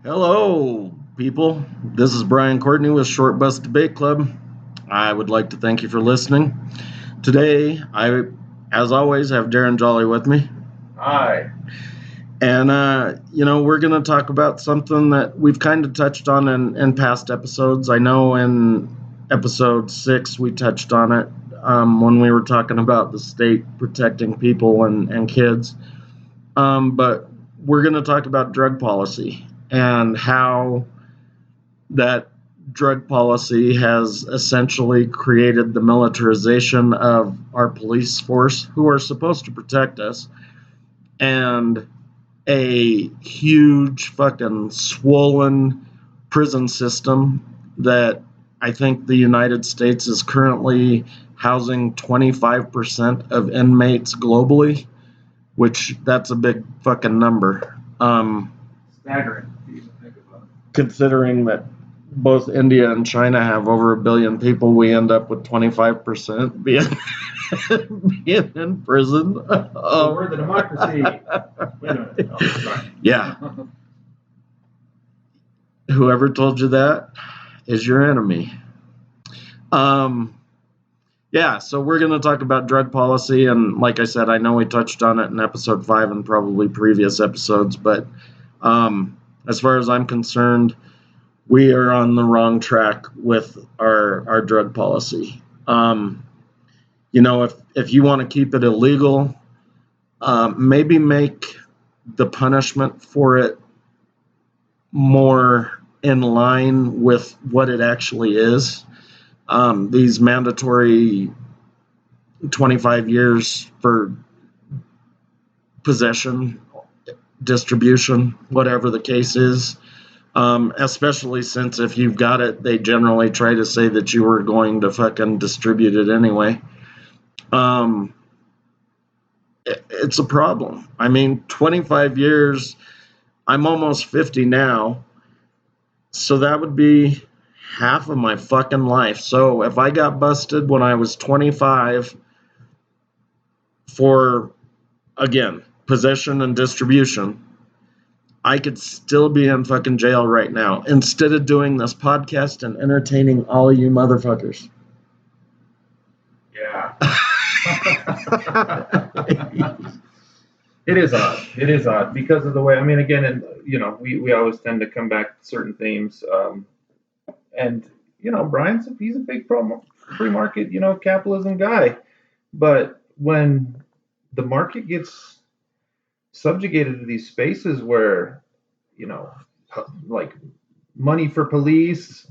Hello, people. This is Brian Courtney with Short Bus Debate Club. I would like to thank you for listening. Today, as always, have Darren Jolly with me. Hi. And, we're going to talk about something that we've kind of touched on in past episodes. I know in episode 6 we touched on it when we were talking about the state protecting people and kids. But we're going to talk about drug policy and how that drug policy has essentially created the militarization of our police force, who are supposed to protect us, and a huge fucking swollen prison system that I think the United States is currently housing 25% of inmates globally, which that's a big fucking number. Staggering. Considering that both India and China have over 1 billion people, we end up with 25% being in prison. We're the democracy. Wait a minute. Oh, sorry. Yeah. Whoever told you that is your enemy. So we're going to talk about drug policy, and like I said, I know we touched on it in episode 5 and probably previous episodes, but as far as I'm concerned, we are on the wrong track with our drug policy. If you want to keep it illegal, maybe make the punishment for it more in line with what it actually is. These mandatory 25 years for possession, distribution, whatever the case is, especially since if you've got it, they generally try to say that you were going to fucking distribute it anyway. It's a problem. I mean, 25 years, I'm almost 50 now, so that would be half of my fucking life. So if I got busted when I was 25 for, again, possession and distribution, I could still be in fucking jail right now instead of doing this podcast and entertaining all of you motherfuckers. Yeah. It is odd. It is odd because of the way, I mean, again, and we always tend to come back to certain themes. And he's a big free market, capitalism guy. But when the market gets subjugated to these spaces where, like money for police,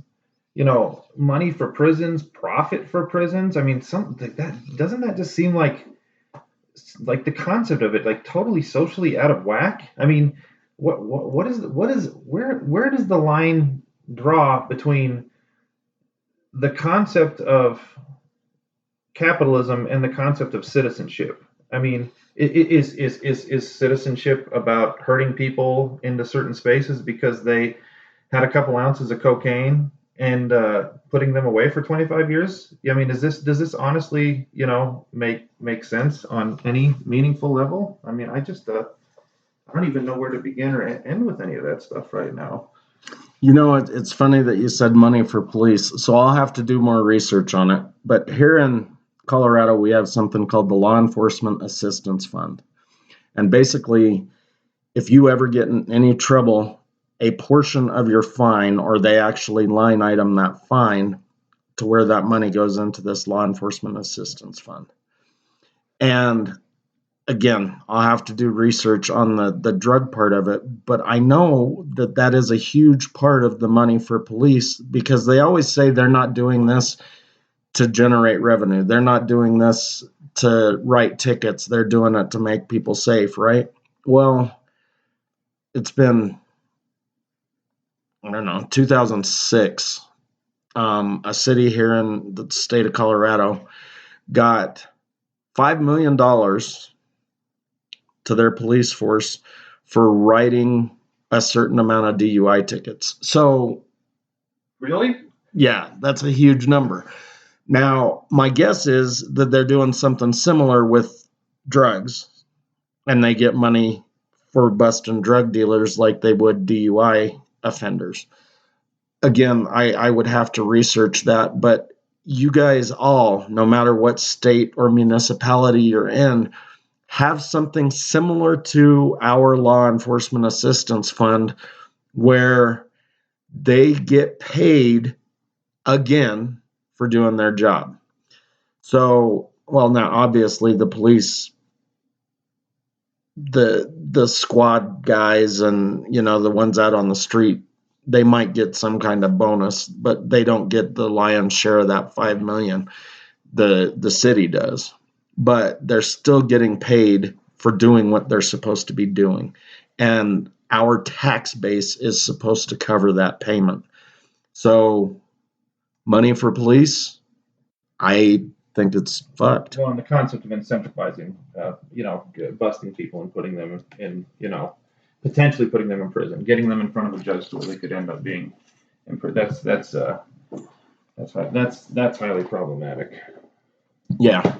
money for prisons, profit for prisons. I mean, something like that. Doesn't that just seem like the concept of it, like totally socially out of whack? I mean, where does the line draw between the concept of capitalism and the concept of citizenship? I mean, is citizenship about herding people into certain spaces because they had a couple ounces of cocaine and putting them away for 25 years? I mean, does this honestly, make sense on any meaningful level? I mean, I don't even know where to begin or end with any of that stuff right now. It's funny that you said money for police, so I'll have to do more research on it. But here in Colorado, we have something called the Law Enforcement Assistance Fund. And basically, if you ever get in any trouble, a portion of your fine, or they actually line item that fine to where that money goes into this Law Enforcement Assistance Fund. And again, I'll have to do research on the drug part of it, but I know that is a huge part of the money for police, because they always say they're not doing this to generate revenue. They're not doing this to write tickets. They're doing it to make people safe, right? Well, it's been, 2006. A city here in the state of Colorado got $5 million to their police force for writing a certain amount of DUI tickets. So, really? Yeah, that's a huge number. Now, my guess is that they're doing something similar with drugs, and they get money for busting drug dealers like they would DUI offenders. Again, I would have to research that, but you guys all, no matter what state or municipality you're in, have something similar to our law enforcement assistance fund where they get paid again for doing their job. So, well, now obviously the police, the squad guys and, the ones out on the street, they might get some kind of bonus, but they don't get the lion's share of that 5 million. The city does, but they're still getting paid for doing what they're supposed to be doing. And our tax base is supposed to cover that payment. So money for police, I think it's fucked. Well, and the concept of incentivizing, busting people and putting them in, potentially putting them in prison, getting them in front of a judge so they could end up being in prison. That's highly problematic. Yeah,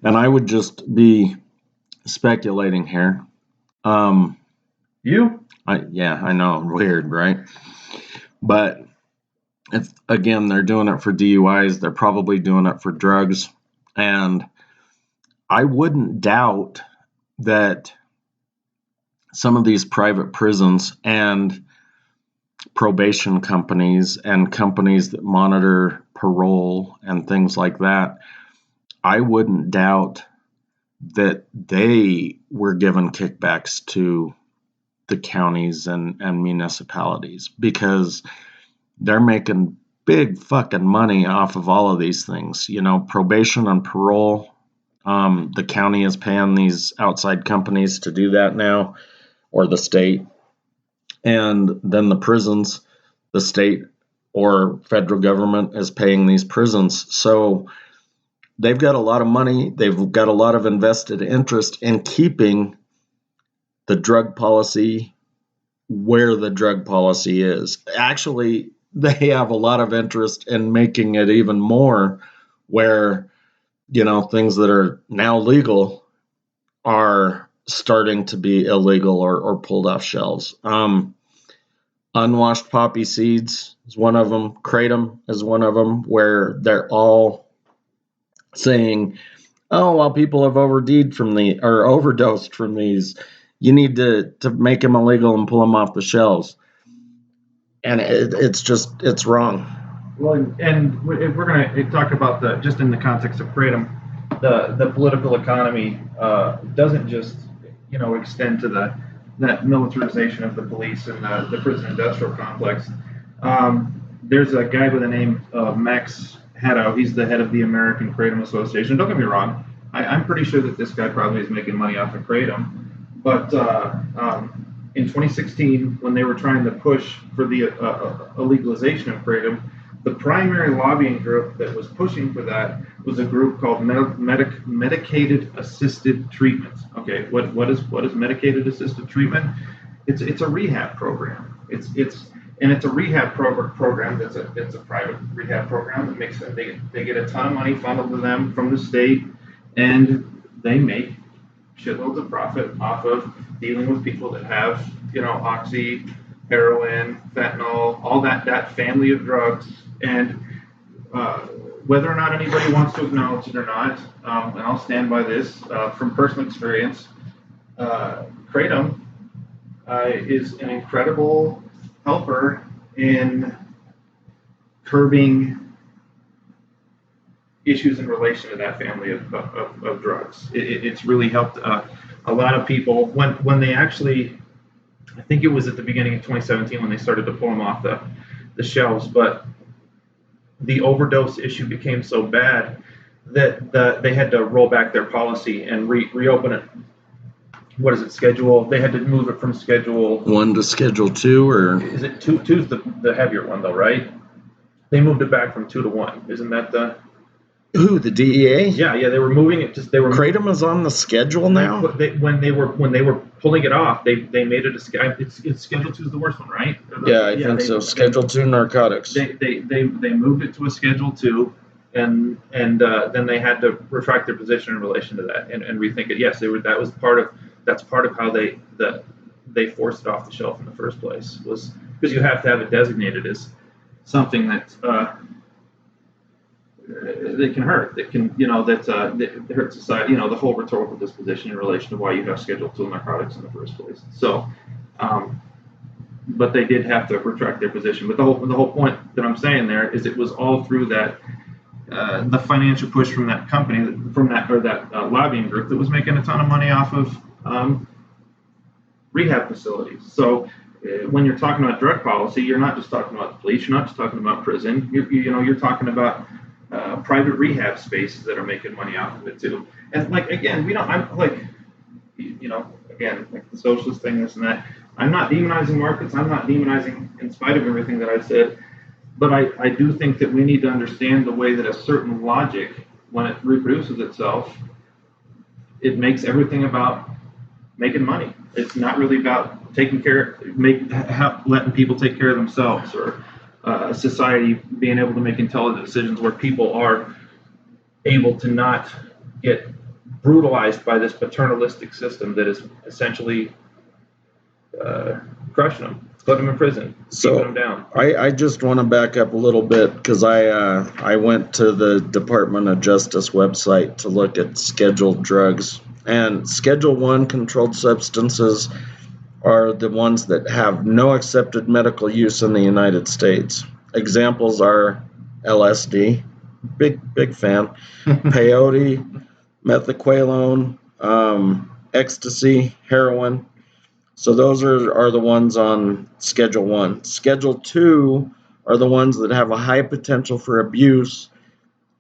and I would just be speculating here. You? I know, weird, right? But if, again, they're doing it for DUIs, they're probably doing it for drugs. And I wouldn't doubt that some of these private prisons and probation companies and companies that monitor parole and things like that, I wouldn't doubt that they were given kickbacks to the counties and municipalities, because they're making big fucking money off of all of these things. Probation and parole. The county is paying these outside companies to do that now, or the state. And then the prisons, the state or federal government is paying these prisons. So they've got a lot of money. They've got a lot of invested interest in keeping the drug policy where the drug policy is. Actually, they have a lot of interest in making it even more where, things that are now legal are starting to be illegal or pulled off shelves. Unwashed poppy seeds is one of them. Kratom is one of them, where they're all saying, oh, well, people have overdosed from these, you need to make them illegal and pull them off the shelves. And it's wrong. Well, and if we're going to talk about just in the context of kratom, the political economy doesn't just extend to that militarization of the police and the prison industrial complex. There's a guy by the name of Max Haddow. He's the head of the American Kratom Association. Don't get me wrong. I'm pretty sure that this guy probably is making money off of kratom. But in 2016, when they were trying to push for the legalization of kratom, the primary lobbying group that was pushing for that was a group called Medicated Assisted Treatment. Okay, what is medicated assisted treatment? It's a rehab program. It's a rehab program that's a private rehab program that makes them they get a ton of money funneled to them from the state, and they make shitloads of profit off of dealing with people that have oxy, heroin, fentanyl, all that family of drugs. And whether or not anybody wants to acknowledge it or not, and I'll stand by this from personal experience, kratom is an incredible helper in curbing issues in relation to that family of drugs. It's really helped a lot of people when they actually, I think it was at the beginning of 2017 when they started to pull them off the shelves, but the overdose issue became so bad that they had to roll back their policy and reopen it. What is it, schedule? They had to move it from schedule 1 to schedule 2, or is it 2? 2 is the heavier one though, right? They moved it back from 2 to 1. Isn't that the the DEA? Yeah, they were moving it. Kratom is on the schedule now. When they were pulling it off, they made it it's Schedule 2 is the worst one, right? I think so. Schedule 2 narcotics. They moved it to a Schedule 2, and then they had to retract their position in relation to that and rethink it. Yes, that's part of how they forced it off the shelf in the first place, was because you have to have it designated as something that that can hurt, that can, that hurt society, the whole rhetorical disposition in relation to why you have Schedule II narcotics in the first place. So, but they did have to retract their position. But the whole point that I'm saying there is it was all through that the financial push from that company, that lobbying group that was making a ton of money off of rehab facilities. So when you're talking about drug policy, you're not just talking about the police, you're not just talking about prison. You're talking about private rehab spaces that are making money off of it too. And like again, I'm like, again, like the socialist thing, this and that. I'm not demonizing markets. I'm not demonizing, in spite of everything that I said. But I do think that we need to understand the way that a certain logic, when it reproduces itself, it makes everything about making money. It's not really about taking care, letting people take care of themselves, or society being able to make intelligent decisions where people are able to not get brutalized by this paternalistic system that is essentially crushing them, putting them in prison, keeping them down. I just want to back up a little bit because I went to the Department of Justice website to look at scheduled drugs. And Schedule 1 controlled substances are the ones that have no accepted medical use in the United States. Examples are LSD, big fan, peyote, methaqualone, ecstasy, heroin. So those are the ones on Schedule 1. Schedule 2 are the ones that have a high potential for abuse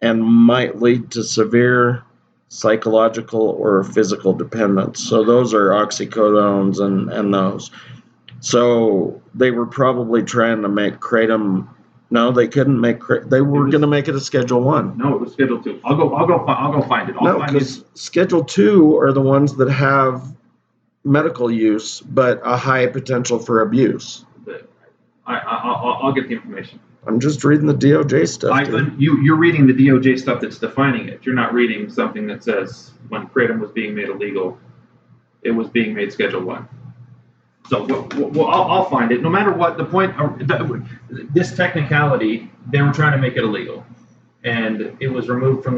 and might lead to severe psychological or physical dependence. So those are oxycodones and those. So they were probably trying to make kratom. No, they couldn't make. They were going to make it a Schedule 1. No, it was Schedule 2. I'll go find it. No, because Schedule 2 are the ones that have medical use, but a high potential for abuse. I'll get the information. I'm just reading the DOJ stuff. You're reading the DOJ stuff that's defining it. You're not reading something that says when kratom was being made illegal, it was being made Schedule 1. So I'll find it. No matter what the point, this technicality, they were trying to make it illegal, and it was removed from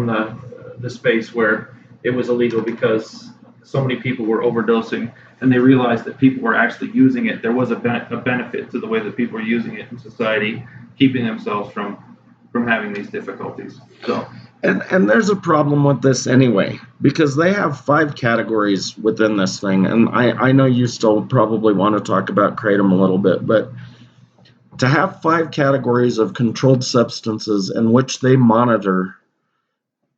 the space where it was illegal because so many people were overdosing, and they realized that people were actually using it. There was a benefit to the way that people were using it in society, keeping themselves from having these difficulties. So, and there's a problem with this anyway, because they have 5 categories within this thing, and I know you still probably want to talk about kratom a little bit, but to have 5 categories of controlled substances in which they monitor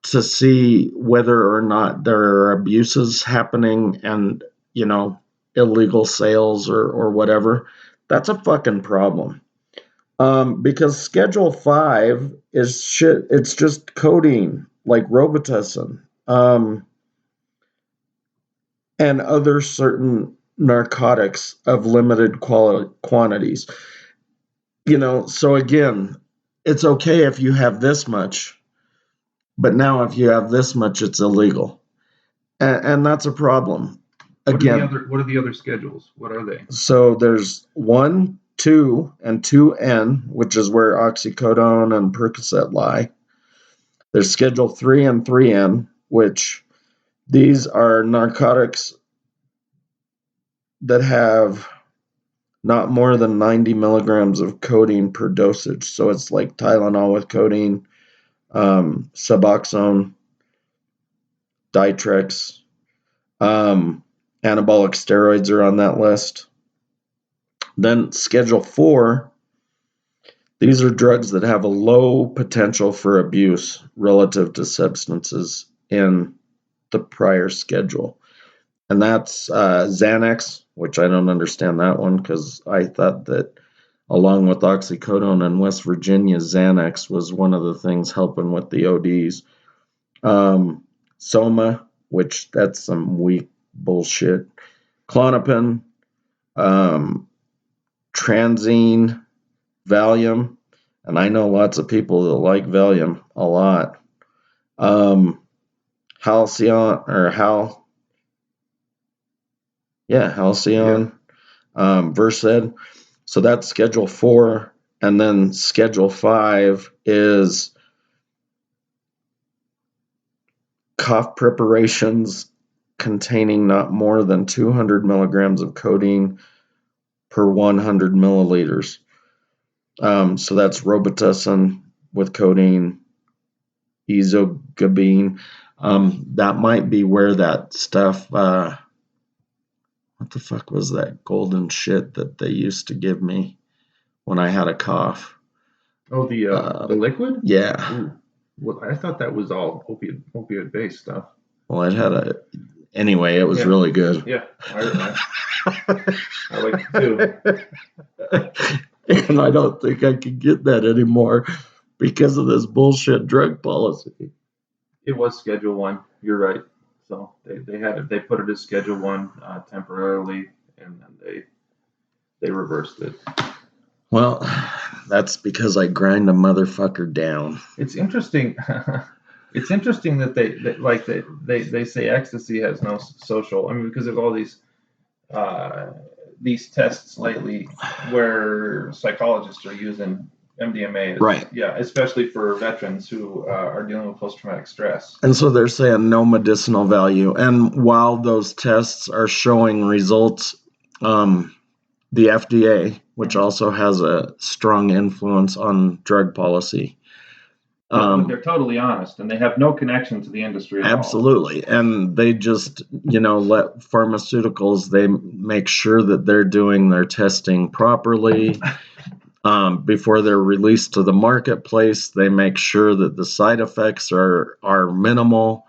to see whether or not there are abuses happening and, illegal sales or whatever, that's a fucking problem. Because Schedule 5 is shit. It's just codeine, like Robitussin, and other certain narcotics of limited quantities. So again, it's okay if you have this much, but now if you have this much, it's illegal. And that's a problem. Again, what are the other schedules? What are they? So there's 1, 2, and 2N, which is where oxycodone and Percocet lie. There's Schedule 3 and 3N, which these are narcotics that have not more than 90 milligrams of codeine per dosage. So it's like Tylenol with codeine, Suboxone, Ditrex, anabolic steroids are on that list. Then Schedule 4, these are drugs that have a low potential for abuse relative to substances in the prior schedule. And that's Xanax, which I don't understand that one because I thought that along with oxycodone in West Virginia, Xanax was one of the things helping with the ODs. Soma, which that's some weak bullshit. Klonopin, Transine, Valium, and I know lots of people that like Valium a lot. Halcyon, Versed. So that's Schedule 4. And then Schedule 5 is cough preparations containing not more than 200 milligrams of codeine per 100 milliliters. So that's Robitussin with codeine, ezogabine. That might be where that stuff, what the fuck was that golden shit that they used to give me when I had a cough? Oh, the liquid? Yeah. Ooh. Well, I thought that was all opioid based stuff. Well, anyway, it was really good. Yeah, I like it too. And I don't think I can get that anymore because of this bullshit drug policy. It was Schedule 1. You're right. So they put it as Schedule 1 temporarily, and then they reversed it. Well, that's because I grind a motherfucker down. It's interesting. It's interesting that they say ecstasy has no social. I mean, because of all these tests lately where psychologists are using MDMA. Right. Yeah, especially for veterans who are dealing with post-traumatic stress. And so they're saying no medicinal value. And while those tests are showing results, the FDA, which also has a strong influence on drug policy. But they're totally honest, and they have no connection to the industry at absolutely. all. And they just, let pharmaceuticals, they make sure that they're doing their testing properly. Before they're released to the marketplace, they make sure that the side effects are minimal.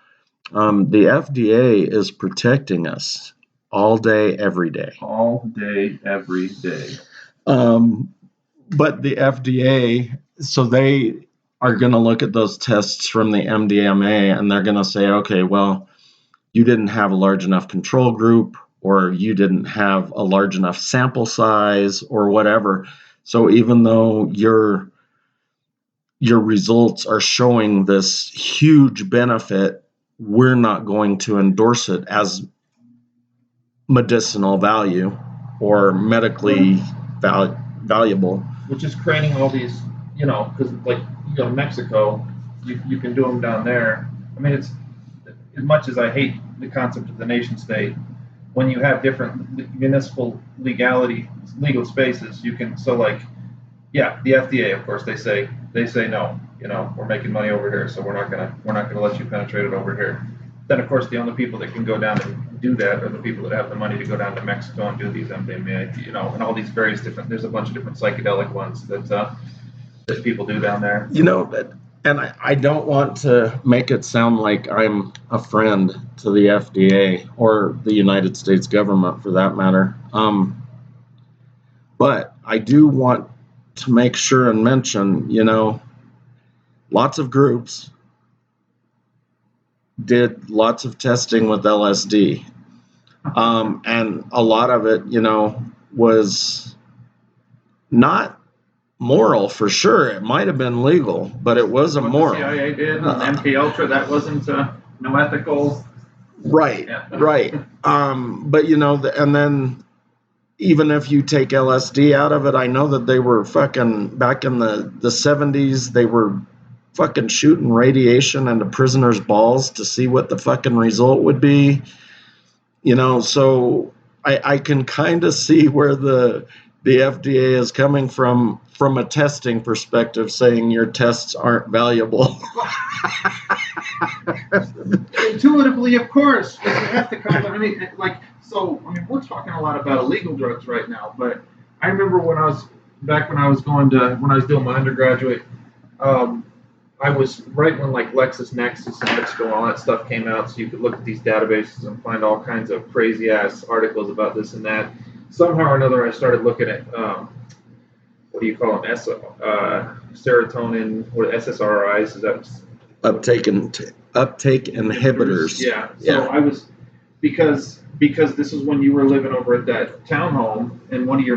The FDA is protecting us all day, every day. All day, every day. But the FDA, so they are going to look at those tests from the MDMA and they're going to say, okay, well, you didn't have a large enough control group, or you didn't have a large enough sample size, or whatever. So even though your results are showing this huge benefit, we're not going to endorse it as medicinal value or medically valuable. Which is creating all these, because Mexico, you can do them down there. I mean, it's as much as I hate the concept of the nation state, when you have different municipal legal spaces, you can, the FDA, of course, they say no, we're making money over here, so we're not gonna let you penetrate it over here. Then, of course, the only people that can go down and do that are the people that have the money to go down to Mexico and do these MDMA, and all these various different. There's a bunch of different psychedelic ones that people do down there. And I don't want to make it sound like I'm a friend to the FDA or the United States government, for that matter. But I do want to make sure and mention, lots of groups did lots of testing with LSD. And a lot of it, was not moral, for sure. It might have been legal, but it wasn't moral. The CIA did, and MK Ultra, that wasn't no ethical. Right, yeah. Right. But and then even if you take LSD out of it, I know that they were fucking back in the 70s. They were fucking shooting radiation into prisoners' balls to see what the fucking result would be. So I can kind of see where the FDA is coming from a testing perspective, saying your tests aren't valuable. Intuitively, of course, you have to come. We're talking a lot about illegal drugs right now, but I remember when I was doing my undergraduate, I was right when LexisNexis and Mexico and all that stuff came out, so you could look at these databases and find all kinds of crazy ass articles about this and that. Somehow or another, I started looking at what do you call them? Serotonin, or SSRIs? Is that uptake inhibitors? Yeah. So I was because this is when you were living over at that townhome, and one of your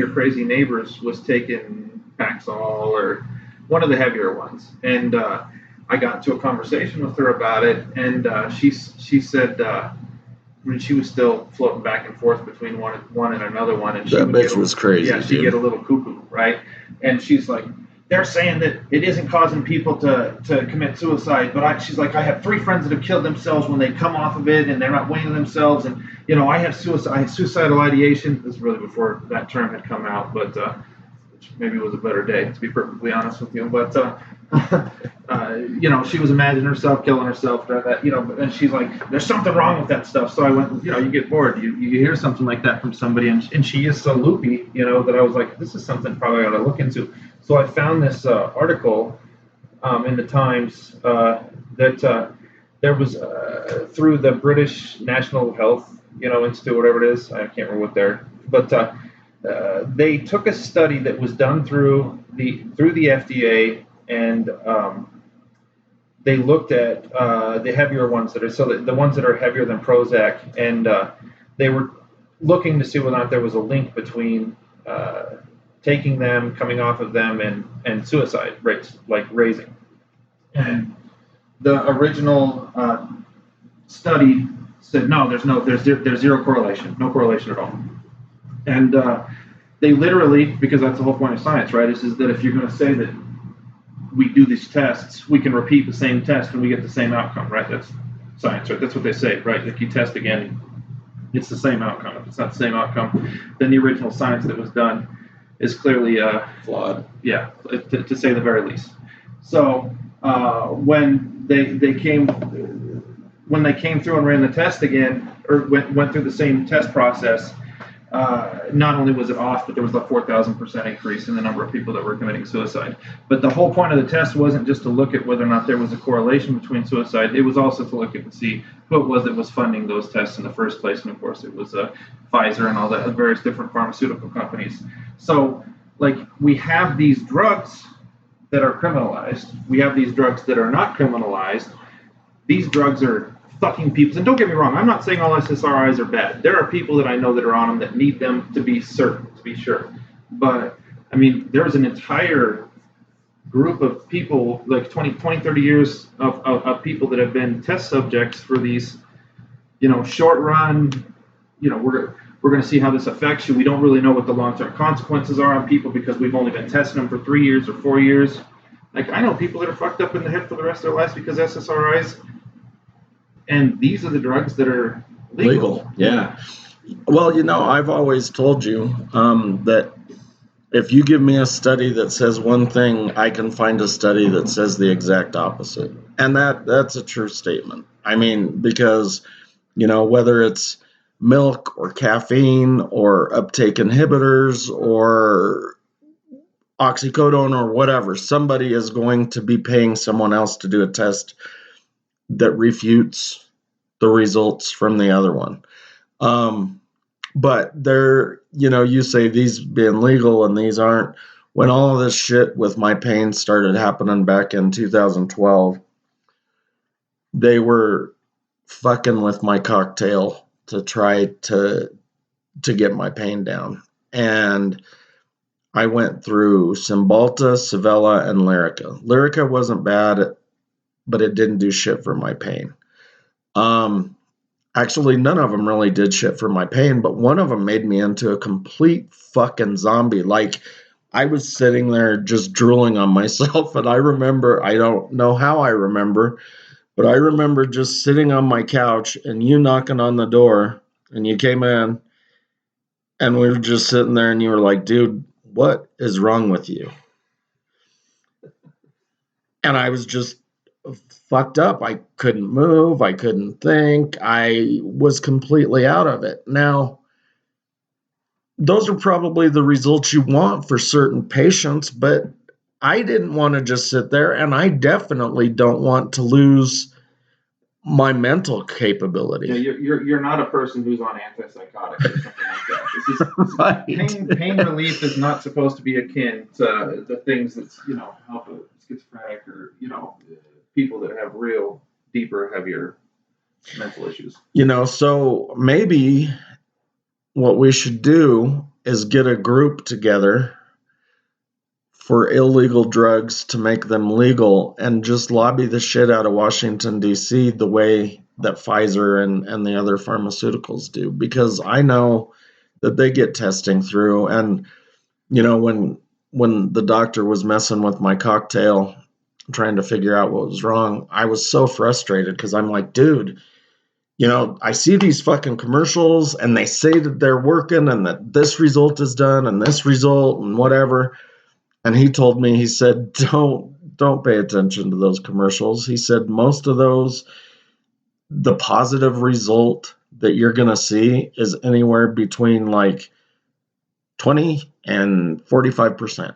crazy neighbors was taking Paxil or one of the heavier ones, and I got into a conversation with her about it, and she said, when she was still floating back and forth between one and another one, and that bitch was crazy. Yeah, she'd get a little cuckoo, right? And she's like, they're saying that it isn't causing people to commit suicide, but she's like, I have 3 friends that have killed themselves when they come off of it, and they're not weighing themselves, and I have suicidal ideation. This is really before that term had come out, but which maybe was a better day, to be perfectly honest with you. But she was imagining herself killing herself, and she's like, there's something wrong with that stuff. So I went, you get bored, you hear something like that from somebody, and she is so loopy, that I was like, this is something probably I ought to look into. So I found this article in the Times that there was through the British National Health, Institute, whatever it is. I can't remember what they're, but they took a study that was done through the FDA, and they looked at the heavier ones the ones that are heavier than Prozac, and they were looking to see whether or not there was a link between taking them, coming off of them, and suicide rates, like raising. And the original study said no, there's zero correlation, no correlation at all. And they literally, because that's the whole point of science, right? Is that if you're going to say that we do these tests, we can repeat the same test and we get the same outcome, right? That's science, right? That's what they say, right? If you test again, it's the same outcome. If it's not the same outcome, then the original science that was done is clearly flawed. Yeah, to say the very least. So when they came through and ran the test again, or went through the same test process, not only was it off, but there was a 4,000% increase in the number of people that were committing suicide. But the whole point of the test wasn't just to look at whether or not there was a correlation between suicide. It was also to look at and see who it was that was funding those tests in the first place. And of course, it was Pfizer and all the various different pharmaceutical companies. So, we have these drugs that are criminalized. We have these drugs that are not criminalized. These drugs are fucking people. And don't get me wrong, I'm not saying all SSRIs are bad. There are people that I know that are on them that need them to be certain, to be sure. But, I mean, there's an entire group of people, like 20, 30 years of people that have been test subjects for these, short run, we're going to see how this affects you. We don't really know what the long-term consequences are on people because we've only been testing them for 3 years or 4 years. I know people that are fucked up in the head for the rest of their lives because SSRIs. And these are the drugs that are legal. Yeah. Well, I've always told you that if you give me a study that says one thing, I can find a study that says the exact opposite. And that's a true statement. I mean, because, whether it's milk or caffeine or uptake inhibitors or oxycodone or whatever, somebody is going to be paying someone else to do a test that refutes the results from the other one. But there, you say these being legal and these aren't. When all of this shit with my pain started happening back in 2012, they were fucking with my cocktail to try to get my pain down. And I went through Cymbalta, Savella, and Lyrica. Lyrica wasn't bad, but it didn't do shit for my pain. Actually, none of them really did shit for my pain, but one of them made me into a complete fucking zombie. I was sitting there just drooling on myself, and I remember, I don't know how I remember, but I remember just sitting on my couch and you knocking on the door, and you came in, and we were just sitting there, and you were like, dude, what is wrong with you? And I was just fucked up. I couldn't move. I couldn't think. I was completely out of it. Now, those are probably the results you want for certain patients, but I didn't want to just sit there, and I definitely don't want to lose my mental capability. Yeah, you're not a person who's on antipsychotics or something like that. This is right. Pain relief is not supposed to be akin to the things that's help a schizophrenic or people that have real deeper, heavier mental issues. So maybe what we should do is get a group together for illegal drugs to make them legal and just lobby the shit out of Washington, D.C. the way Pfizer and the other pharmaceuticals do, because I know that they get testing through. And when the doctor was messing with my cocktail, trying to figure out what was wrong, I was so frustrated because I'm like, dude, I see these fucking commercials and they say that they're working and that this result is done and this result and whatever. And he told me, he said, don't pay attention to those commercials. He said, most of those, the positive result that you're going to see is anywhere between like 20 and 45%.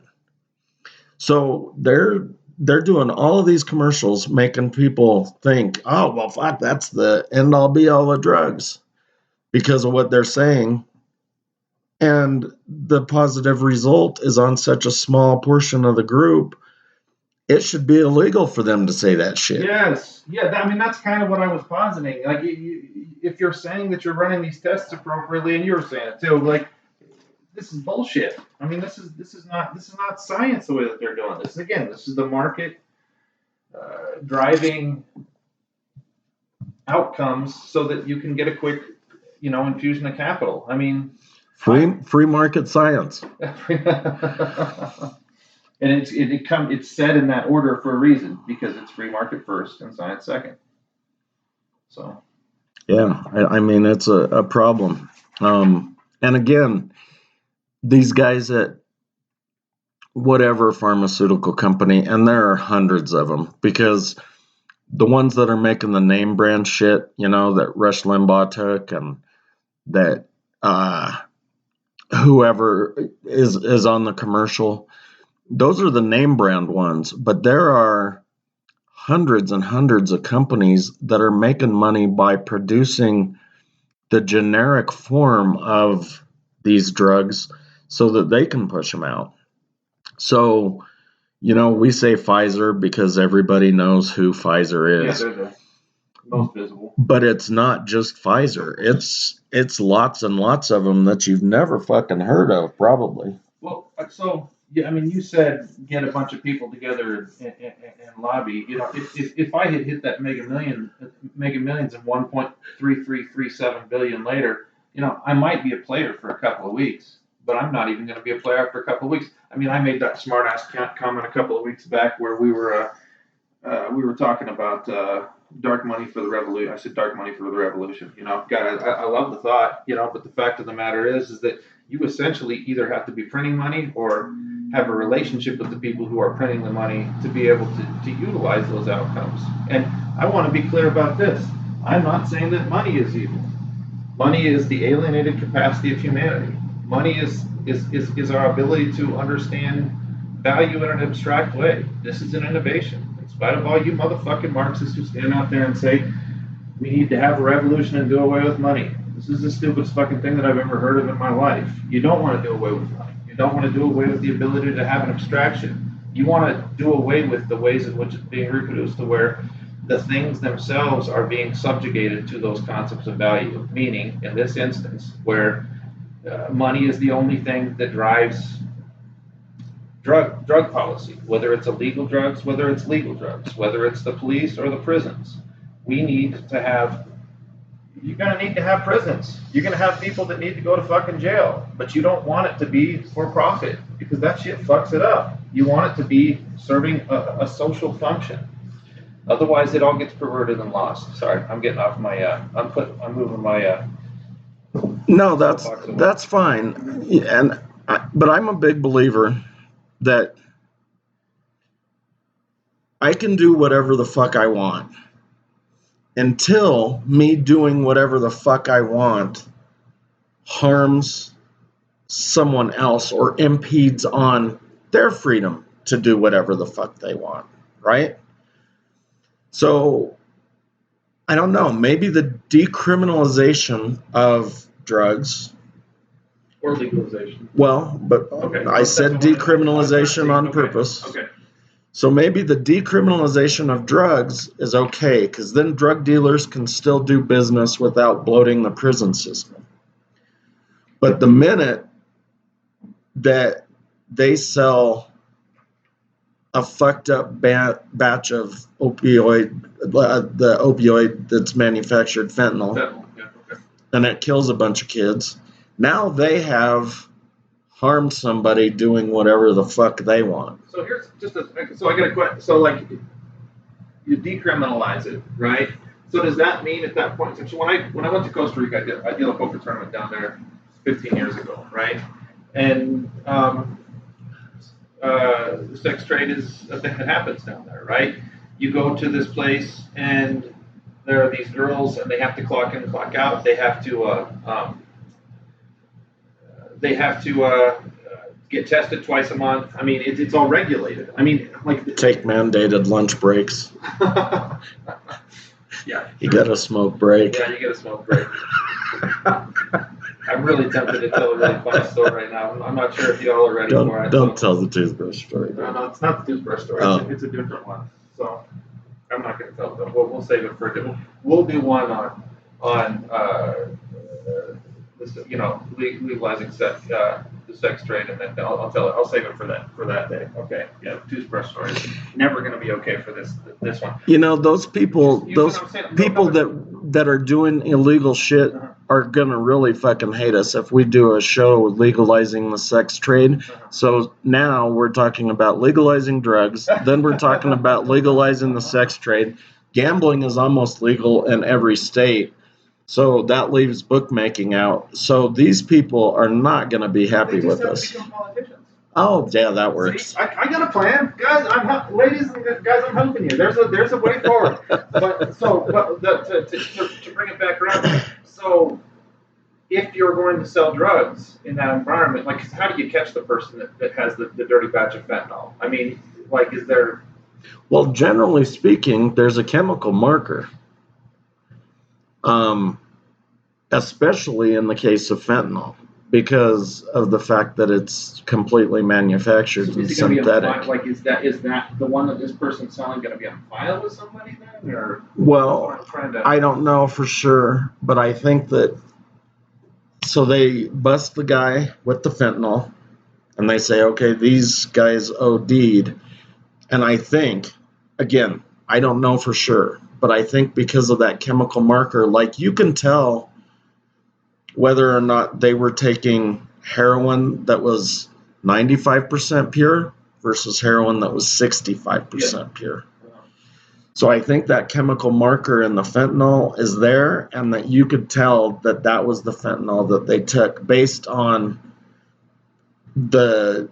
So they're doing all of these commercials making people think, oh, well, fuck, that's the end all be all of drugs because of what they're saying. And the positive result is on such a small portion of the group, it should be illegal for them to say that shit. Yes. Yeah, that's kind of what I was positing. Like, if you're saying that you're running these tests appropriately, and you were saying it too, like, this is bullshit. This is not science the way that they're doing this. Again, this is the market driving outcomes so that you can get a quick, infusion of capital. Free market science. And it's said in that order for a reason, because it's free market first and science second. So. Yeah, it's a problem. And again, these guys at whatever pharmaceutical company, and there are hundreds of them, because the ones that are making the name brand shit, that Rush Limbaugh took, and that whoever is on the commercial, those are the name brand ones. But there are hundreds and hundreds of companies that are making money by producing the generic form of these drugs so that they can push them out. So, we say Pfizer because everybody knows who Pfizer is. Yeah, they're the most visible. But it's not just Pfizer. It's lots and lots of them that you've never fucking heard of, probably. Well, so, yeah, you said get a bunch of people together and lobby. If I had hit that mega millions and 1.3337 billion later, I might be a player for a couple of weeks. But I'm not even going to be a player after a couple of weeks. I made that smart ass comment a couple of weeks back where we were talking about dark money for the revolution. I said dark money for the revolution. God, I love the thought. But the fact of the matter is that you essentially either have to be printing money or have a relationship with the people who are printing the money to be able to utilize those outcomes. And I want to be clear about this. I'm not saying that money is evil. Money is the alienated capacity of humanity. Money is our ability to understand value in an abstract way. This is an innovation. In spite of all you motherfucking Marxists who stand out there and say, we need to have a revolution and do away with money. This is the stupidest fucking thing that I've ever heard of in my life. You don't want to do away with money. You don't want to do away with the ability to have an abstraction. You want to do away with the ways in which it's being reproduced to where the things themselves are being subjugated to those concepts of value. Meaning, in this instance, where money is the only thing that drives drug policy, whether it's illegal drugs, whether it's legal drugs, whether it's the police or the prisons. You're going to need to have prisons. You're going to have people that need to go to fucking jail, but you don't want it to be for profit because that shit fucks it up. You want it to be serving a social function. Otherwise, it all gets perverted and lost. Sorry, I'm getting off my. I'm moving my. No, that's fine. But I'm a big believer that I can do whatever the fuck I want until me doing whatever the fuck I want harms someone else or impedes on their freedom to do whatever the fuck they want, right? So, I don't know, maybe the decriminalization of drugs or legalization. Well, but okay. I said decriminalization on purpose. Okay. So maybe the decriminalization of drugs is okay, because then drug dealers can still do business without bloating the prison system. But the minute that they sell a fucked up batch of opioid, the opioid that's manufactured, fentanyl, Yeah, okay. and it kills a bunch of kids. Now they have harmed somebody doing whatever the fuck they want. So here's just so I got a question. So like, you decriminalize it, right? So does that mean at that point? So when I went to Costa Rica, I did a poker tournament down there 15 years ago, right? And the sex trade is a thing that happens down there, right? You go to this place and there are these girls and they have to clock in and clock out. They have to get tested twice a month. I mean, it's all regulated. I mean, like take mandated lunch breaks. Yeah, you got a smoke break. Yeah, you get a smoke break. I'm really tempted to tell a really funny story right now. I'm not sure if y'all are ready for it. Don't tell the toothbrush story. No, it's not the toothbrush story. Oh. It's a different one. So I'm not going to tell it. We'll save it for a different. We'll do one on legalizing the sex trade, and then I'll tell it. I'll save it for that day. Okay. Yeah, toothbrush story is never going to be okay for this one. You know, those people that are doing illegal shit are gonna really fucking hate us if we do a show legalizing the sex trade. So now we're talking about legalizing drugs, then we're talking about legalizing the sex trade. Gambling is almost legal in every state, so that leaves bookmaking out. So these people are not gonna be happy with us. Oh yeah, that works. See, I got a plan, guys. Ladies and guys, I'm helping you. There's a way forward. To bring it back around. So, if you're going to sell drugs in that environment, like, how do you catch the person that has the dirty batch of fentanyl? I mean, like, is there? Well, generally speaking, there's a chemical marker. Especially in the case of fentanyl, because of the fact that it's completely manufactured and synthetic. Like, is that the one that this person's selling going to be on file with somebody then, or? Well, I don't know for sure, but I think that. So they bust the guy with the fentanyl, and they say, okay, these guys OD'd, and I think, again, I don't know for sure, but I think because of that chemical marker, like you can tell whether or not they were taking heroin that was 95% pure versus heroin that was 65% pure. So I think that chemical marker in the fentanyl is there, and that you could tell that that was the fentanyl that they took based on the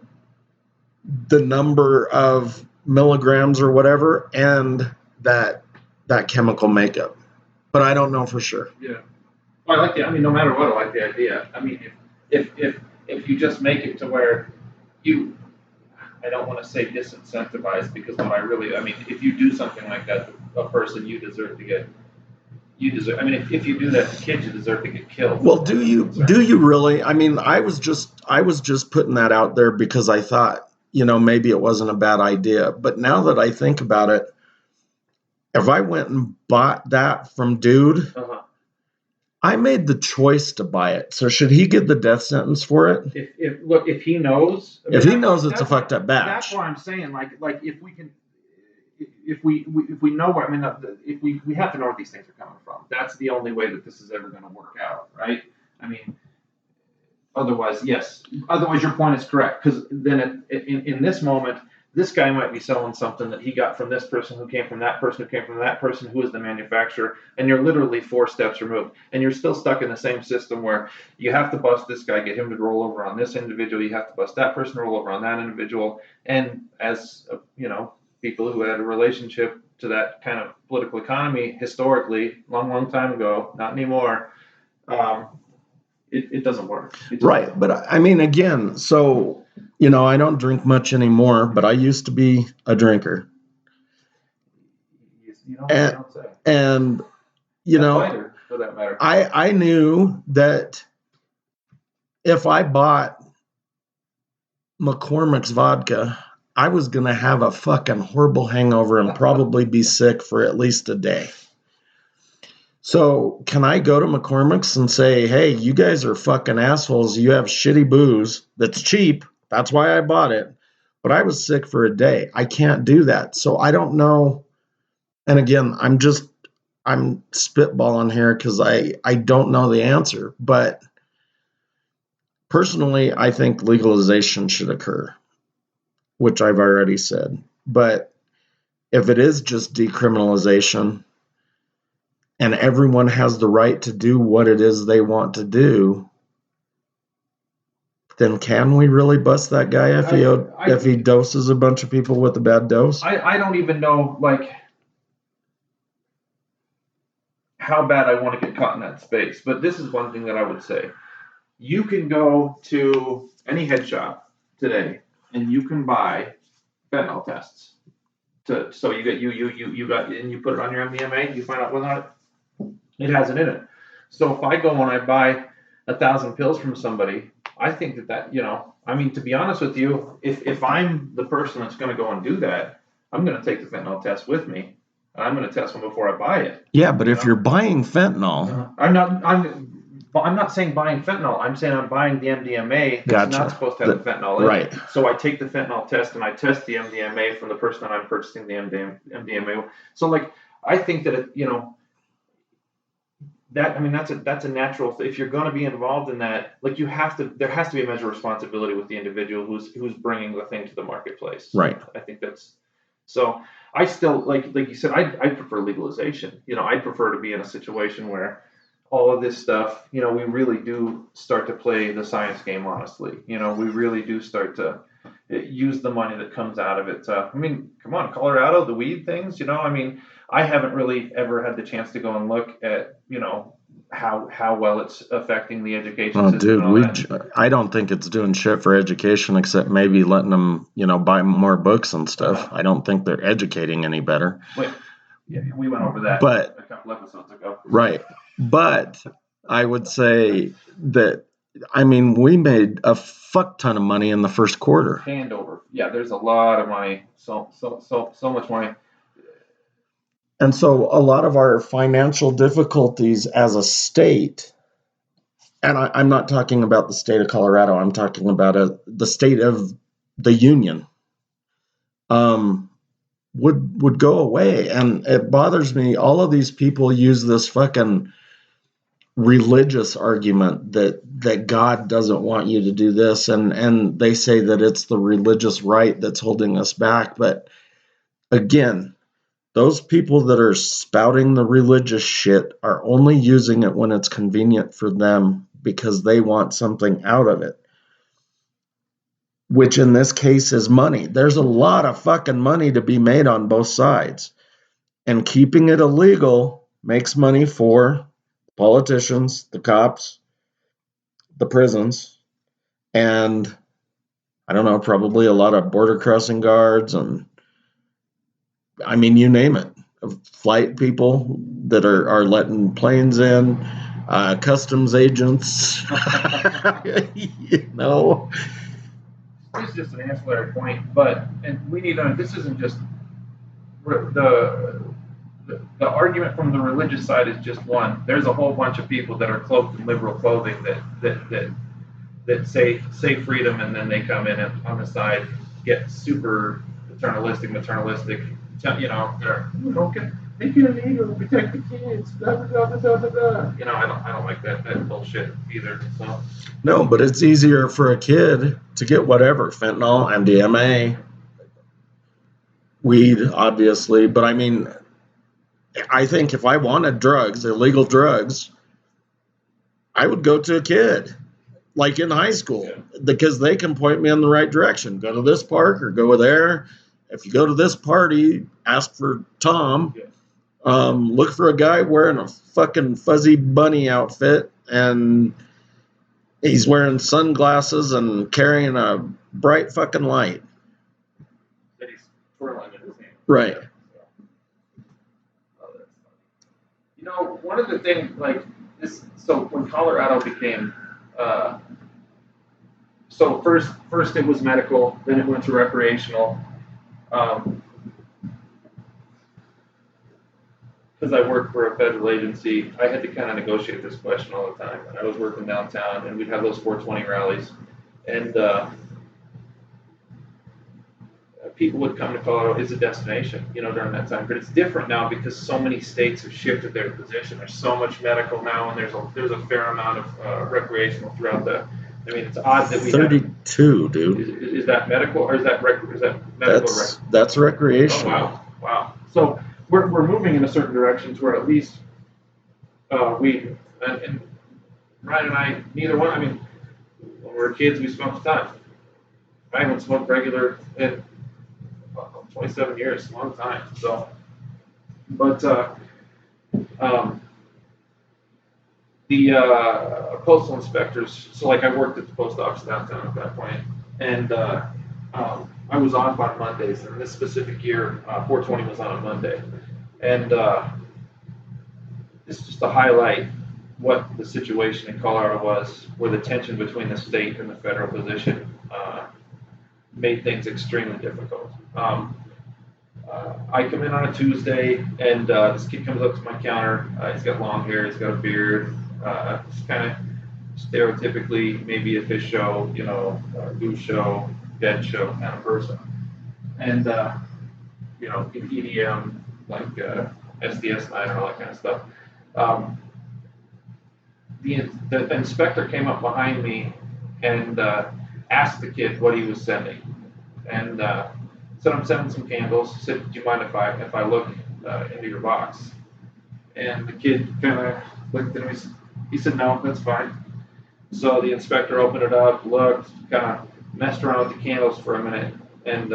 number of milligrams or whatever, and that chemical makeup. But I don't know for sure. Yeah. I like the. I mean, no matter what, I like the idea. I mean, if you just make it to where you, I don't want to say disincentivize, because if you do something like that to a person, you deserve. I mean, if you do that to kids, you deserve to get killed. Well, do you really? I mean, I was just putting that out there because I thought, maybe it wasn't a bad idea. But now that I think about it, if I went and bought that from dude. I made the choice to buy it. So should he get the death sentence for it? If he knows. If he knows it's a fucked up batch. That's why I'm saying, like if we can, if we know where, if we have to know where these things are coming from. That's the only way that this is ever going to work out, right? I mean, otherwise, yes. Otherwise, your point is correct, because then in this moment, this guy might be selling something that he got from this person who came from that person who came from that person who is the manufacturer, and you're literally 4 steps removed. And you're still stuck in the same system where you have to bust this guy, get him to roll over on this individual, you have to bust that person to roll over on that individual. And as, people who had a relationship to that kind of political economy historically, long time ago, not anymore, it doesn't work. Right. But I mean, again, so... I don't drink much anymore, but I used to be a drinker. And fighter, for that matter. I knew that if I bought McCormick's vodka, I was going to have a fucking horrible hangover and probably be sick for at least a day. So can I go to McCormick's and say, hey, you guys are fucking assholes. You have shitty booze that's cheap. That's why I bought it. but I was sick for a day. I can't do that. So I don't know. And again, I'm spitballing here because I don't know the answer. But personally, I think legalization should occur, which I've already said. But if it is just decriminalization and everyone has the right to do what it is they want to do, then can we really bust that guy if he doses a bunch of people with a bad dose? I don't even know, like, how bad I want to get caught in that space. But this is one thing that I would say. You can go to any head shop today and you can buy fentanyl tests. So you get you got and you put it on your MDMA, you find out whether or not it has it in it. So if I go and I buy 1,000 pills from somebody, I think that I mean, to be honest with you, if I'm the person that's going to go and do that, I'm going to take the fentanyl test with me. And I'm going to test one before I buy it. Yeah, but if you're buying fentanyl, I'm not saying buying fentanyl. I'm saying I'm buying the MDMA that's not supposed to have the fentanyl in it. So I take the fentanyl test and I test the MDMA from the person that I'm purchasing the MDMA. So like, I think that that's a natural. If you're going to be involved in that, like there has to be a measure of responsibility with the individual who's bringing the thing to the marketplace. Right. I think that's so. I still like you said. I prefer legalization. I'd prefer to be in a situation where all of this stuff, we really do start to play the science game honestly. We really do start to use the money that comes out of it. I mean, come on, Colorado, the weed things, I mean, I haven't really ever had the chance to go and look at, how well it's affecting the education system. Dude, I don't think it's doing shit for education except maybe letting them, buy more books and stuff. I don't think they're educating any better. Wait, yeah, we went over that a couple episodes ago. Right. But I would say that, I mean, we made a fuck ton of money in the first quarter. Hand over. Yeah, there's a lot of money. So much money. And so a lot of our financial difficulties as a state, and I'm not talking about the state of Colorado, I'm talking about the state of the union, would go away. And it bothers me. All of these people use this fucking religious argument that God doesn't want you to do this, and they say that it's the religious right that's holding us back. But again, those people that are spouting the religious shit are only using it when it's convenient for them because they want something out of it, which in this case is money. There's a lot of fucking money to be made on both sides, and keeping it illegal makes money for politicians, the cops, the prisons, and I don't know, probably a lot of border crossing guards, and I mean, you name it. Flight people that are letting planes in, customs agents, It's just an ancillary point, and we need to, this isn't just the argument from the religious side is just one. There's a whole bunch of people that are cloaked in liberal clothing that say freedom, and then they come in and on the side get super paternalistic. They're make it illegal, protect the kids, blah blah blah blah blah. I don't like that bullshit either. So no, but it's easier for a kid to get whatever, fentanyl, MDMA, weed, obviously. But I mean, I think if I wanted drugs, illegal drugs, I would go to a kid, like in high school, because they can point me in the right direction. Go to this park or go there. If you go to this party, ask for Tom. Look for a guy wearing a fucking fuzzy bunny outfit, and he's wearing sunglasses and carrying a bright fucking light. That he's twirling in his hand. Right. One of the things like this. So when Colorado became, so first it was medical, then it went to recreational. Because I worked for a federal agency, I had to kind of negotiate this question all the time. And I was working downtown, and we'd have those 420 rallies, and people would come to Colorado as a destination, during that time. But it's different now because so many states have shifted their position. There's so much medical now, and there's a fair amount of recreational throughout the. I mean, it's odd that we 32, dude. Is that medical or is that medical? That's recreational. Oh, wow. So we're moving in a certain direction to where at least we and Ryan and I, neither one. I mean, when we were kids, we smoked a ton. I haven't smoked regular in 27 years, a long time. So, but the postal inspectors. So, like, I worked at the post office downtown at that point, and I was off on Mondays. And this specific year, 420 was on a Monday, and it's just to highlight what the situation in Colorado was, where the tension between the state and the federal position made things extremely difficult. I come in on a Tuesday, and this kid comes up to my counter. He's got long hair, he's got a beard, just kind of stereotypically maybe a fish show, goose show, dead show kind of person. And, EDM, like SDS night and all that kind of stuff. The inspector came up behind me and asked the kid what he was sending. And said, I'm sending some candles. He said, do you mind if I look into your box? And the kid kind of looked at me. He said, no, that's fine. So the inspector opened it up, looked, kind of messed around with the candles for a minute, and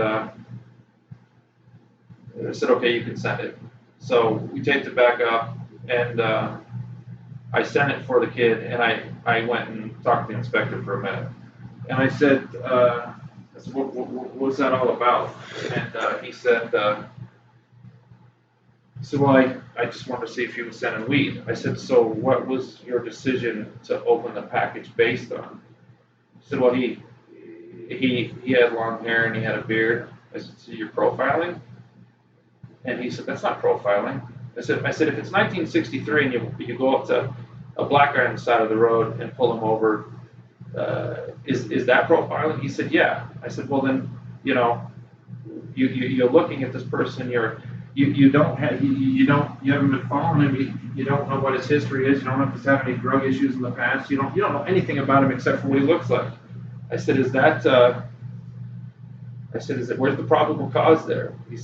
said, okay, you can send it. So we taped it back up, and I sent it for the kid, and I went and talked to the inspector for a minute. And I said, what's that all about? And he said, well, I just wanted to see if he was sending weed. I said, so what was your decision to open the package based on? He said, well, he had long hair and he had a beard. I said, so you're profiling? And he said, that's not profiling. I said, if it's 1963 and you go up to a black guy on the side of the road and pull him over, is that profiling? He said, yeah. I said, well then, you're looking at this person. You haven't been following him. You don't know what his history is. You don't know if he's had any drug issues in the past. You don't know anything about him except for what he looks like. I said, is it where's the probable cause there? He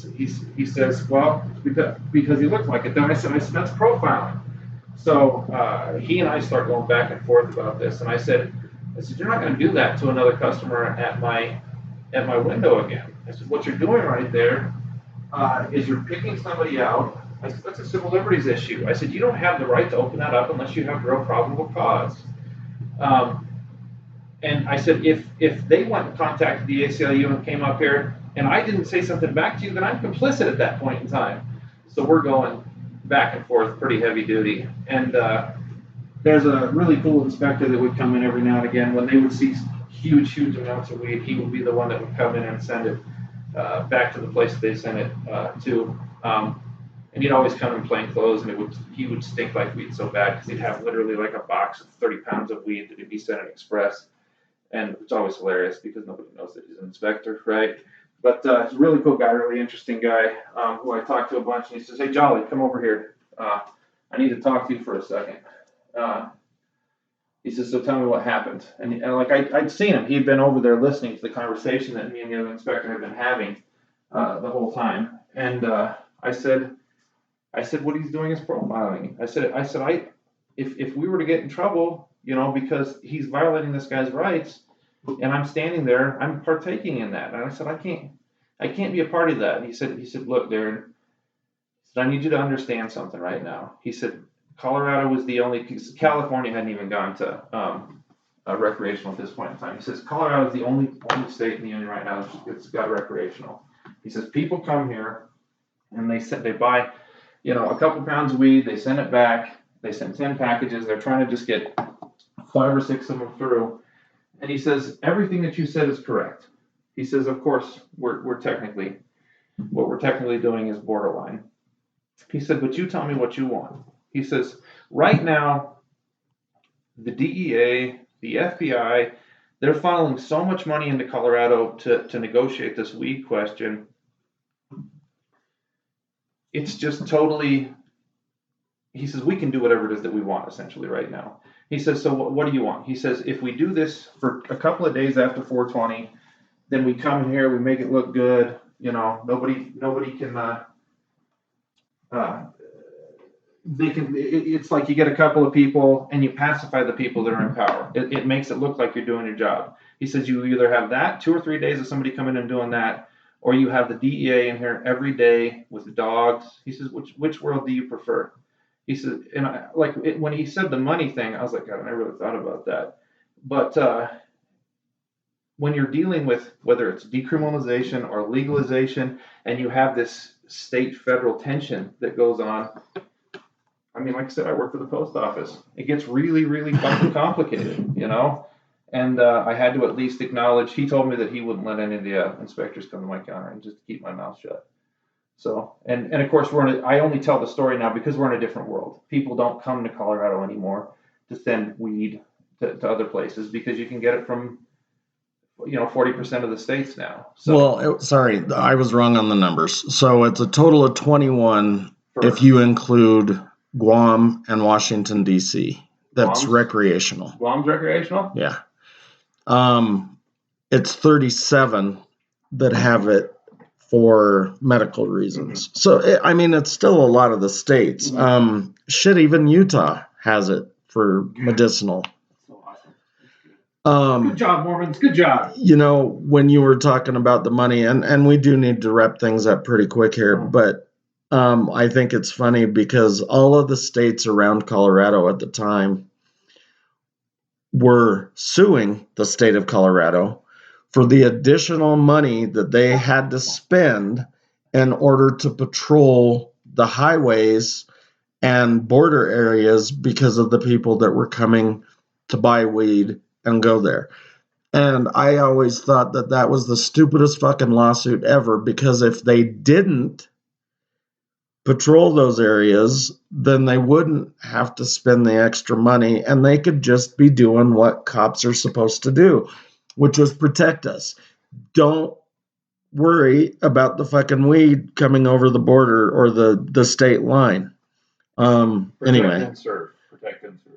says, well, because he looks like it. Then I said that's profiling. So he and I start going back and forth about this, and I said, you're not going to do that to another customer at my window again. I said, what you're doing right there is you're picking somebody out. I said, that's a civil liberties issue. I said, you don't have the right to open that up unless you have real probable cause. And I said, if they went and contacted the ACLU and came up here, and I didn't say something back to you, then I'm complicit at that point in time. So we're going back and forth pretty heavy duty. And there's a really cool inspector that would come in every now and again. When they would see huge amounts of weed, he would be the one that would come in and send it back to the place that they sent it to. And he'd always come in plain clothes, and he would stink like weed so bad because he'd have literally like a box of 30 pounds of weed that he'd be sending express. And it's always hilarious because nobody knows that he's an inspector, right? But he's a really cool guy, really interesting guy who I talked to a bunch. And he says, hey, Jolly, come over here. I need to talk to you for a second. He says, so tell me what happened. And I'd seen him. He'd been over there listening to the conversation that me and the other inspector had been having the whole time. And I said, what he's doing is profiling. I said, if we were to get in trouble, because he's violating this guy's rights, and I'm standing there, I'm partaking in that. And I said, I can't be a part of that. And he said, look, Darren, I need you to understand something right now. He said, Colorado was the only, because California hadn't even gone to recreational at this point in time. He says, Colorado is the only state in the union right now that's got recreational. He says, people come here and they buy, a couple pounds of weed, they send it back, they send 10 packages, they're trying to just get 5 or 6 of them through. And he says, everything that you said is correct. He says, of course, what we're technically doing is borderline. He said, but you tell me what you want. He says, right now, the DEA, the FBI, They're funneling so much money into Colorado to negotiate this weed question. It's just totally, he says, we can do whatever it is that we want essentially right now. He says, so what do you want? He says, if we do this for a couple of days after 420, then we come here, we make it look good. You know, nobody can, it's like you get a couple of people and you pacify the people that are in power. It makes it look like you're doing your job. He says you either have that 2 or 3 days of somebody coming in and doing that, or you have the DEA in here every day with dogs. He says, which world do you prefer? He said, and when he said the money thing, I was like, God, I never really thought about that. But when you're dealing with whether it's decriminalization or legalization, and you have this state-federal tension that goes on, I mean, like I said, I work for the post office. It gets really, really fucking complicated, you know? And I had to at least acknowledge, he told me that he wouldn't let any of the inspectors come to my counter and just keep my mouth shut. So, and of course, I only tell the story now because we're in a different world. People don't come to Colorado anymore to send weed to other places because you can get it from, 40% of the states now. So, well, sorry, I was wrong on the numbers. So it's a total of 21 if you include Guam and Washington, D.C. That's recreational. Guam's recreational? Yeah. It's 37 that have it for medical reasons. Mm-hmm. So, I mean, it's still a lot of the states. Mm-hmm. Even Utah has it for medicinal. So awesome. Good job, Mormons. Good job. When you were talking about the money, and we do need to wrap things up pretty quick here, but I think it's funny because all of the states around Colorado at the time were suing the state of Colorado for the additional money that they had to spend in order to patrol the highways and border areas because of the people that were coming to buy weed and go there. And I always thought that was the stupidest fucking lawsuit ever, because if they didn't patrol those areas, then they wouldn't have to spend the extra money and they could just be doing what cops are supposed to do, which was protect us. Don't worry about the fucking weed coming over the border or the state line. Anyway. And serve. Protect and serve.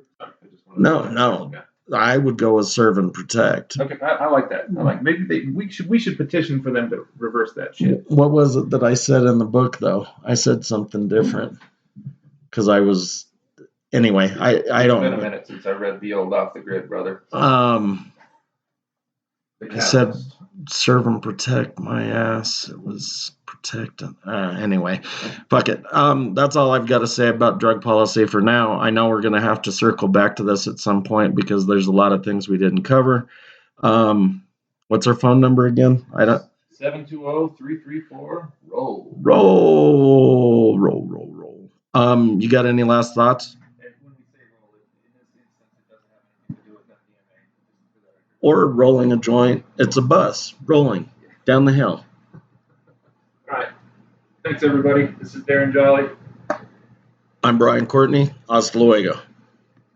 No. Okay. I would go with serve and protect. Okay, I like that. I like maybe we should petition for them to reverse that shit. What was it that I said in the book though? I said something different because I was anyway. I don't. It's been a minute since I read the old Off the Grid, brother. I said serve and protect my ass. It was protect. Anyway, fuck it. That's all I've got to say about drug policy for now. I know we're going to have to circle back to this at some point because there's a lot of things we didn't cover. What's our phone number again? 720-334-ROLL. Roll. You got any last thoughts? Or rolling a joint. It's a bus rolling down the hill. All right. Thanks, everybody. This is Darren Jolly. I'm Brian Courtney. Hasta luego.